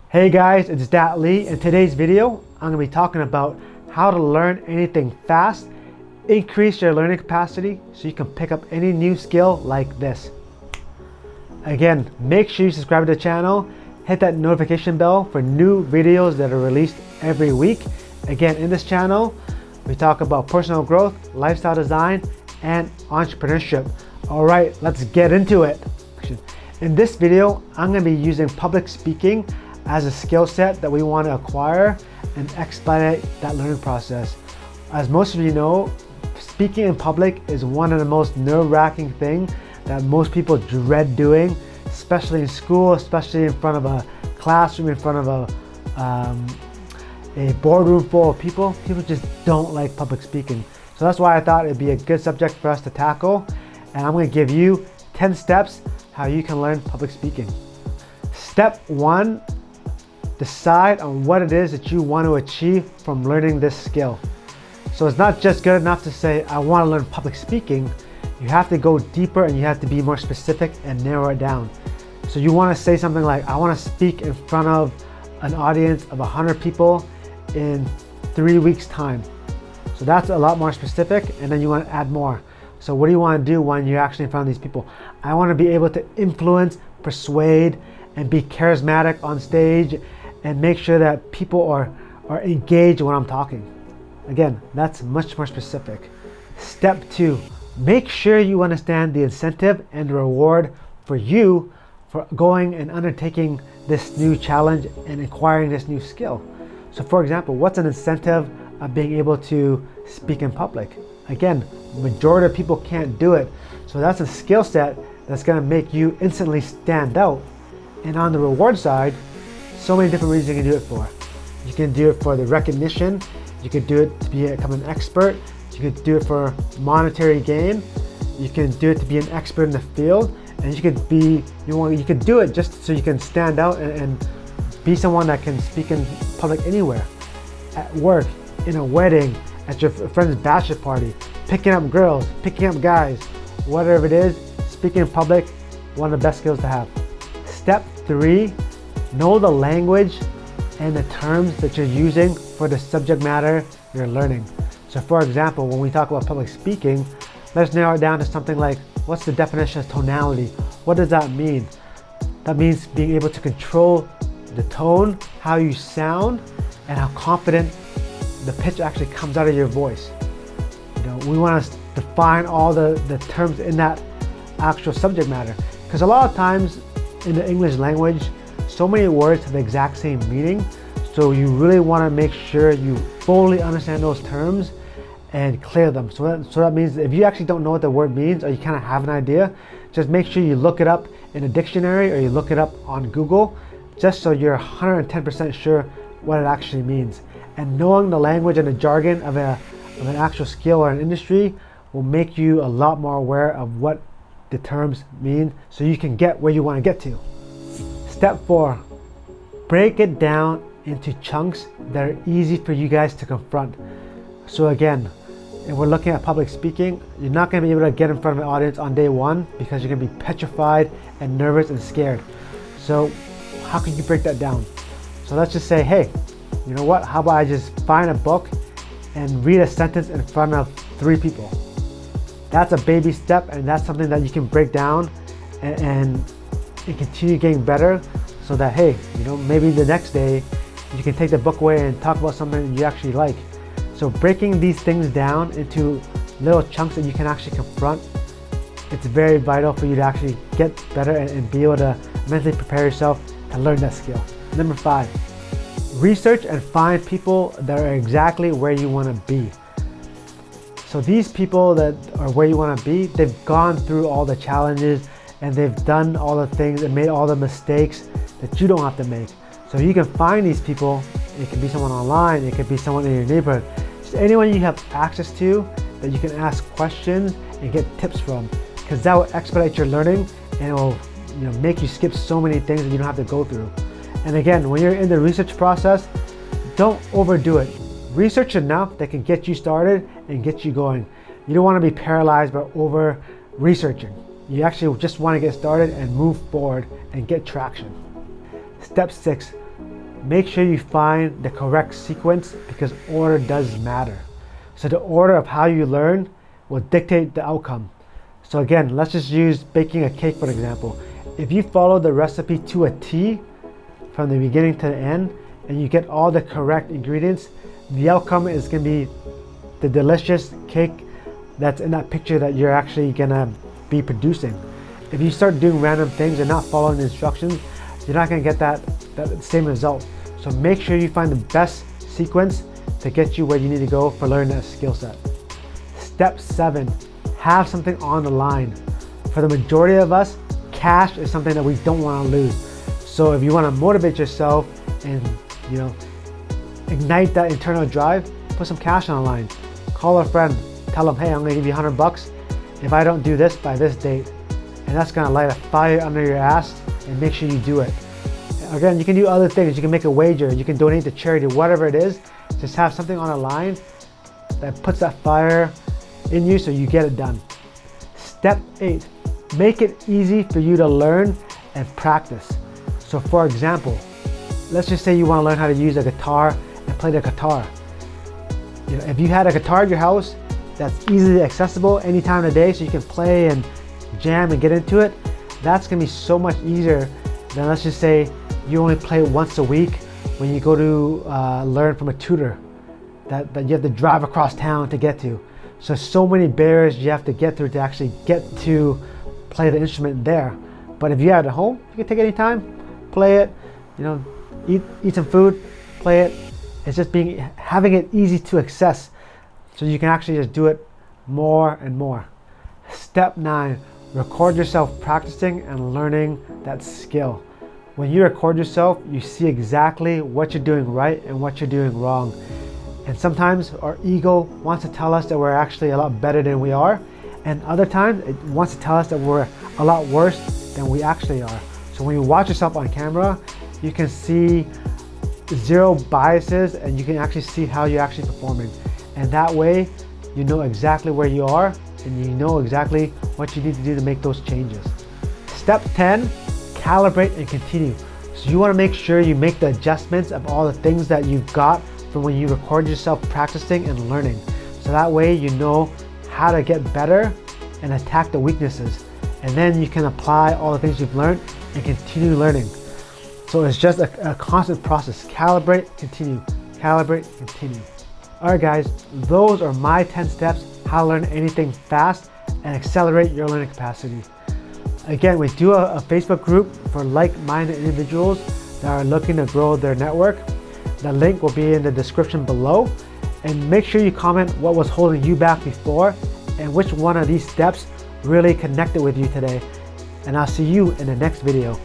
Hey guys, it's Dat Lee. In today's video, I'm going to be talking about how to learn anything fast, increase your learning capacity so you can pick up any new skill like this. Again, make sure you subscribe to the channel, hit that notification bell for new videos that are released every week. Again, in this channel, we talk about personal growth, lifestyle design, and entrepreneurship. All right, let's get into it. In this video, I'm going to be using public speaking as a skill set that we want to acquire and expedite that learning process. As most of you know, speaking in public is one of the most nerve-wracking things that most people dread doing, especially in school, especially in front of a classroom, in front of a boardroom full of people. People just don't like public speaking. So that's why I thought it'd be a good subject for us to tackle. And I'm going to give you 10 steps how you can learn public speaking. Step 1, decide on what it is that you want to achieve from learning this skill. So it's not just good enough to say, I want to learn public speaking. You have to go deeper and you have to be more specific and narrow it down. So you want to say something like, I want to speak in front of an audience of 100 people in 3 weeks time. So that's a lot more specific, and then you want to add more. So what do you want to do when you're actually in front of these people? I want to be able to influence, persuade, and be charismatic on stage and make sure that people are engaged when I'm talking. Again, that's much more specific. Step 2, make sure you understand the incentive and the reward for you for going and undertaking this new challenge and acquiring this new skill. So for example, what's an incentive of being able to speak in public? Again, majority of people can't do it. So that's a skill set that's going to make you instantly stand out. And on the reward side, so many different reasons you can do it for. You can do it for the recognition. You could do it to become an expert. You could do it for monetary gain. You can do it to be an expert in the field. And you could do it just so you can stand out and be someone that can speak in public anywhere. At work, in a wedding, at your friend's bachelor party, picking up girls, picking up guys, whatever it is, speaking in public, one of the best skills to have. Step 3, know the language and the terms that you're using for the subject matter you're learning. So for example, when we talk about public speaking, let's narrow it down to something like, what's the definition of tonality? What does that mean? That means being able to control the tone, how you sound, and how confident the pitch actually comes out of your voice. We want to define all the terms in that actual subject matter, because a lot of times in the English language, so many words have the exact same meaning. So you really want to make sure you fully understand those terms and clear them. So that means if you actually don't know what the word means, or you kind of have an idea, just make sure you look it up in a dictionary or you look it up on Google, just so you're 110% sure what it actually means. And knowing the language and the jargon of an actual skill or an industry will make you a lot more aware of what the terms mean so you can get where you want to get to. Step 4, break it down into chunks that are easy for you guys to confront. So again, if we're looking at public speaking, you're not going to be able to get in front of an audience on day 1 because you're going to be petrified and nervous and scared. So how can you break that down? So let's just say, hey, you know what? How about I just find a book and read a sentence in front of 3 people? That's a baby step, and that's something that you can break down and continue getting better, so that, hey, maybe the next day you can take the book away and talk about something that you actually like. So breaking these things down into little chunks that you can actually confront, it's very vital for you to actually get better and be able to mentally prepare yourself to learn that skill. Number 5, research and find people that are exactly where you want to be. So these people that are where you want to be, they've gone through all the challenges and they've done all the things and made all the mistakes that you don't have to make. So you can find these people. It can be someone online, it could be someone in your neighborhood, just anyone you have access to that you can ask questions and get tips from, because that will expedite your learning and it will make you skip so many things that you don't have to go through. And again, when you're in the research process, don't overdo it. Research enough that can get you started and get you going. You don't want to be paralyzed by over researching. You actually just want to get started and move forward and get traction. Step 6, make sure you find the correct sequence because order does matter. So the order of how you learn will dictate the outcome. So again, let's just use baking a cake for example. If you follow the recipe to a T from the beginning to the end and you get all the correct ingredients, the outcome is going to be the delicious cake that's in that picture that you're actually going to be producing. If you start doing random things and not following the instructions, you're not going to get that same result. So make sure you find the best sequence to get you where you need to go for learning that skill set. Step 7, have something on the line. For the majority of us, cash is something that we don't want to lose. So if you want to motivate yourself and ignite that internal drive, put some cash on the line. Call a friend, tell them, hey, I'm going to give you $100 if I don't do this by this date. And that's going to light a fire under your ass and make sure you do it. Again, you can do other things. You can make a wager, you can donate to charity, whatever it is. Just have something on the line that puts that fire in you so you get it done. Step 8, make it easy for you to learn and practice. So for example, let's just say you want to learn how to use a guitar and play the guitar. If you had a guitar at your house that's easily accessible any time of the day so you can play and jam and get into it, that's going to be so much easier than, let's just say, you only play once a week when you go to learn from a tutor that you have to drive across town to get to. So many barriers you have to get through to actually get to play the instrument there. But if you have it at home, you can take any time, play it, eat some food, play it. It's just having it easy to access so you can actually just do it more and more. Step 9, record yourself practicing and learning that skill. When you record yourself, you see exactly what you're doing right and what you're doing wrong. And sometimes our ego wants to tell us that we're actually a lot better than we are. And other times it wants to tell us that we're a lot worse than we actually are. So when you watch yourself on camera, you can see zero biases and you can actually see how you're actually performing. And that way, you know exactly where you are and you know exactly what you need to do to make those changes. Step 10, calibrate and continue. So you want to make sure you make the adjustments of all the things that you've got from when you record yourself practicing and learning. So that way you know how to get better and attack the weaknesses. And then you can apply all the things you've learned and continue learning. So it's just a constant process. Calibrate, continue, calibrate, continue. All right guys, those are my 10 steps how to learn anything fast and accelerate your learning capacity. Again, we do a Facebook group for like-minded individuals that are looking to grow their network. The link will be in the description below. And make sure you comment what was holding you back before and which one of these steps really connected with you today. And I'll see you in the next video.